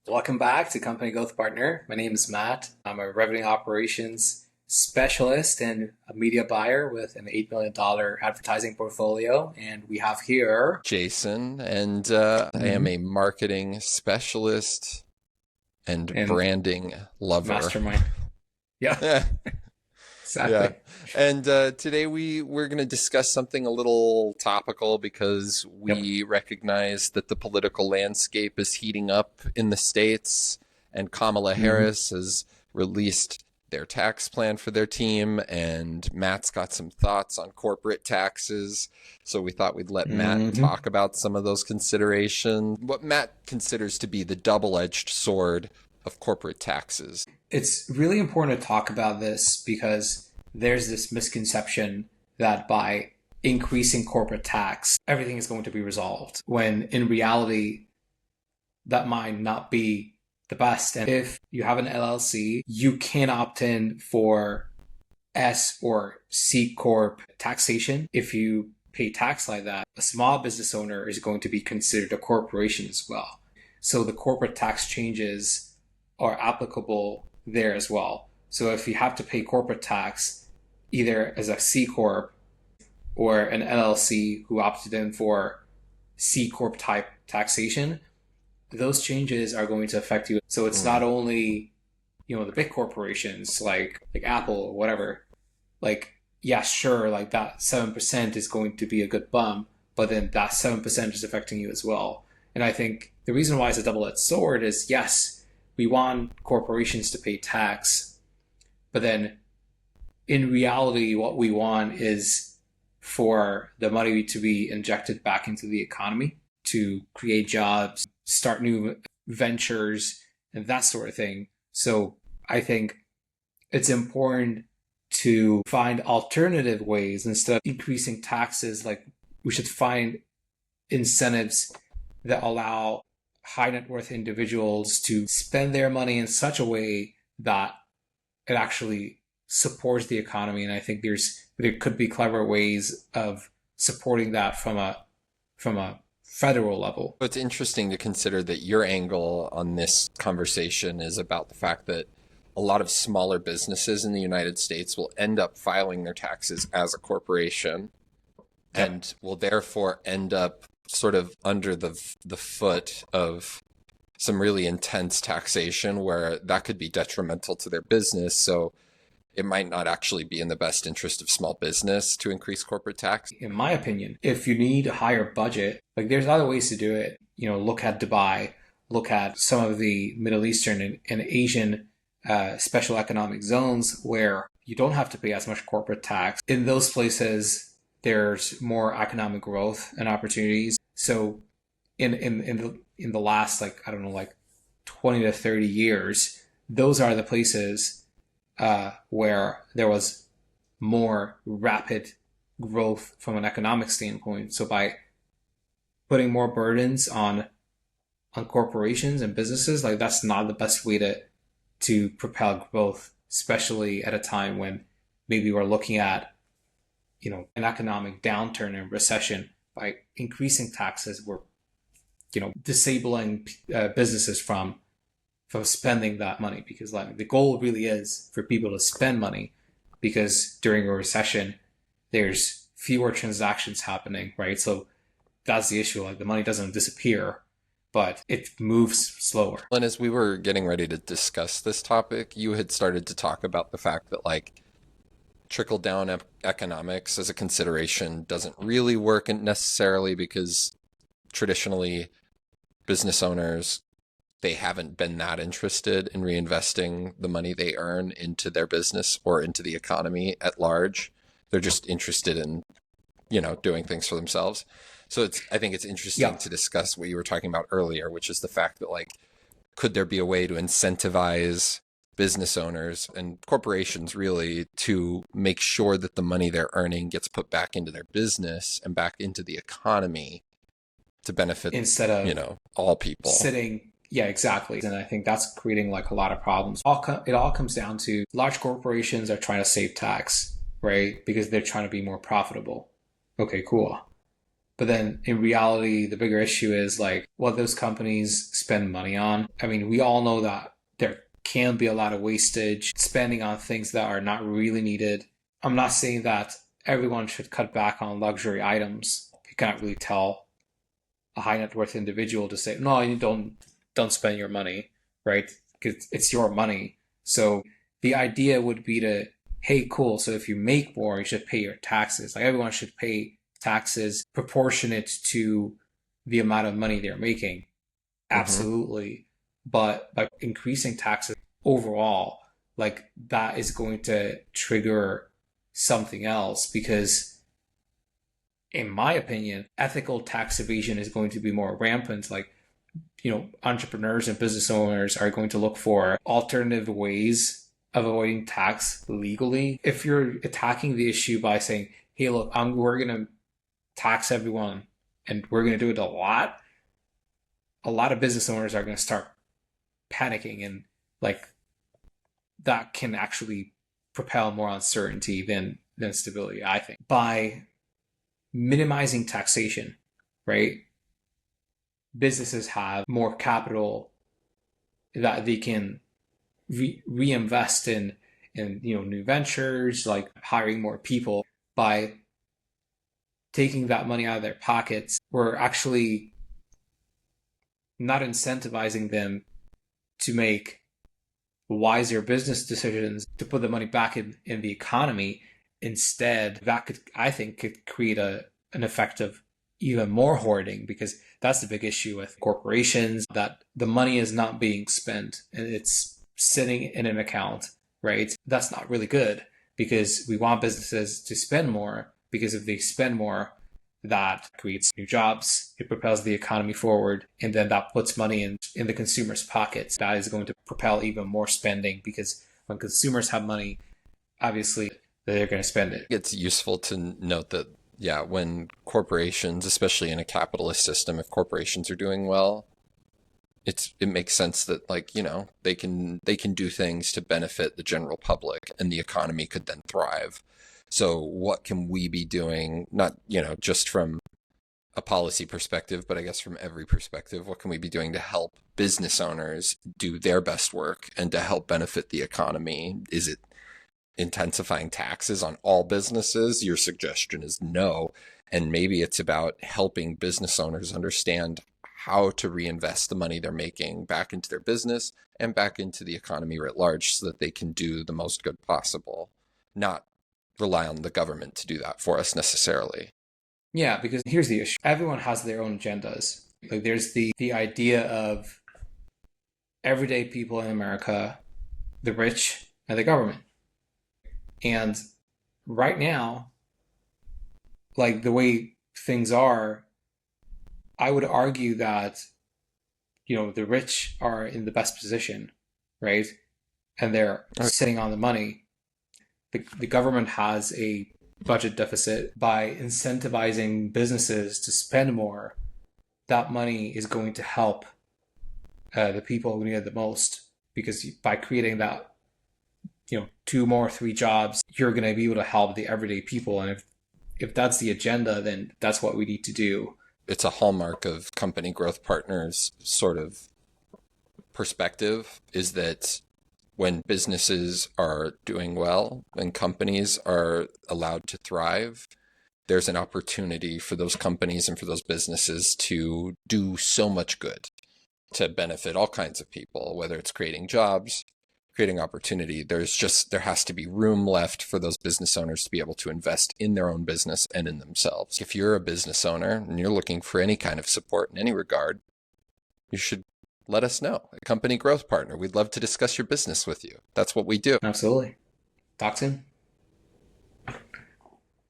Welcome back to Company Growth Partner. My name is Matt. I'm a revenue operations specialist and a media buyer with an $8 million advertising portfolio. And we have here Jayson, and I am a marketing specialist and and branding lover. mastermind. Yeah, Yeah, exactly. yeah. And today we're going to discuss something a little topical because Yep. we recognize that the political landscape is heating up in the States, and Kamala hmm Harris has released their tax plan for their team, and Matt's got some thoughts on corporate taxes. So we thought we'd let Matt hmm talk about some of those considerations, what Matt considers to be the double-edged sword of corporate taxes. It's really important to talk about this because there's this misconception that by increasing corporate tax, everything is going to be resolved, when in reality, that might not be the best. And if you have an LLC, you can opt in for S or C Corp taxation. If you pay tax like that, a small business owner is going to be considered a corporation as well. So the corporate tax changes are applicable there as well. So if you have to pay corporate tax either as a C Corp or an LLC who opted in for C Corp type taxation, those changes are going to affect you. So it's not Mm. only, the big corporations like Apple or whatever. Like, yeah, sure, like that 7% is going to be a good bump, but then that 7% is affecting you as well. And I think the reason why it's a double-edged sword is, yes, we want corporations to pay tax, but then in reality, what we want is for the money to be injected back into the economy to create jobs, start new ventures, and that sort of thing. So I think it's important to find alternative ways instead of increasing taxes. Like, we should find incentives that allow high net worth individuals to spend their money in such a way that it actually supports the economy. And I think there could be clever ways of supporting that from a federal level. It's interesting to consider that your angle on this conversation is about the fact that a lot of smaller businesses in the United States will end up filing their taxes as a corporation Yep. and will therefore end up sort of under the foot of some really intense taxation where that could be detrimental to their business. So it might not actually be in the best interest of small business to increase corporate tax. In my opinion, if you need a higher budget, like, there's other ways to do it. Look at Dubai, look at some of the Middle Eastern and Asian special economic zones where you don't have to pay as much corporate tax. In those places, there's more economic growth and opportunities. So in the last, like, I don't know, like 20 to 30 years, those are the places where there was more rapid growth from an economic standpoint. So by putting more burdens on corporations and businesses, like, that's not the best way to propel growth, especially at a time when maybe we're looking at an economic downturn and recession. By increasing taxes, we're disabling businesses from spending that money, because, like, the goal really is for people to spend money, because during a recession there's fewer transactions happening, right? So that's the issue. Like, the money doesn't disappear, but it moves slower. And as we were getting ready to discuss this topic, you had started to talk about the fact that like trickle down economics as a consideration doesn't really work necessarily because traditionally business owners, they haven't been that interested in reinvesting the money they earn into their business or into the economy at large. They're just interested in, doing things for themselves. So I think it's interesting Yeah. to discuss what you were talking about earlier, which is the fact that like, could there be a way to incentivize business owners and corporations really to make sure that the money they're earning gets put back into their business and back into the economy to benefit, Instead of all people. sitting. Yeah, exactly. And I think that's creating, like, a lot of problems. It all comes down to large corporations are trying to save tax, right? Because they're trying to be more profitable. Okay, cool. But then in reality, the bigger issue is like what those companies spend money on. I mean, we all know that there can be a lot of wastage, spending on things that are not really needed. I'm not saying that everyone should cut back on luxury items. You can't really tell a high net worth individual to say, no, you don't spend your money, right? Because it's your money. So the idea would be to, hey, cool. So if you make more, you should pay your taxes. Like everyone should pay taxes proportionate to the amount of money they're making. Hmm. Absolutely. But by increasing taxes overall, like that is going to trigger something else because in my opinion, ethical tax evasion is going to be more rampant. Like, entrepreneurs and business owners are going to look for alternative ways of avoiding tax legally. If you're attacking the issue by saying, hey, look, we're going to tax everyone and we're going to do it a lot of business owners are going to start panicking and like that can actually propel more uncertainty than stability, I think. By minimizing taxation, right? Businesses have more capital that they can reinvest in new ventures, like hiring more people. By taking that money out of their pockets, we're actually not incentivizing them to make wiser business decisions to put the money back in the economy. Instead, that could, I think, could create an effect of even more hoarding because that's the big issue with corporations that the money is not being spent and it's sitting in an account, right? That's not really good because we want businesses to spend more because if they spend more, that creates new jobs, it propels the economy forward, and then that puts money in the consumer's pockets. That is going to propel even more spending because when consumers have money, obviously they're going to spend it. It's useful to note that, yeah, when corporations, especially in a capitalist system, if corporations are doing well, it makes sense that, like, they can do things to benefit the general public and the economy could then thrive. So what can we be doing, not, just from a policy perspective, but I guess from every perspective, what can we be doing to help business owners do their best work and to help benefit the economy? Is it intensifying taxes on all businesses? Your suggestion is no. And maybe it's about helping business owners understand how to reinvest the money they're making back into their business and back into the economy writ large so that they can do the most good possible, not rely on the government to do that for us necessarily. Yeah, because here's the issue. Everyone has their own agendas. Like there's the idea of everyday people in America, the rich, and the government. And right now, like the way things are, I would argue that, the rich are in the best position, right? And they're sitting on the money. The government has a budget deficit. By incentivizing businesses to spend more, that money is going to help the people who need it the most. Because by creating that, two more, three jobs, you're going to be able to help the everyday people. And if that's the agenda, then that's what we need to do. It's a hallmark of company growth partners sort of perspective is that when businesses are doing well, when companies are allowed to thrive, there's an opportunity for those companies and for those businesses to do so much good to benefit all kinds of people, whether it's creating jobs, creating opportunity. There has to be room left for those business owners to be able to invest in their own business and in themselves. If you're a business owner and you're looking for any kind of support in any regard, you should let us know. A company growth partner. We'd love to discuss your business with you. That's what we do. Absolutely. Talk soon.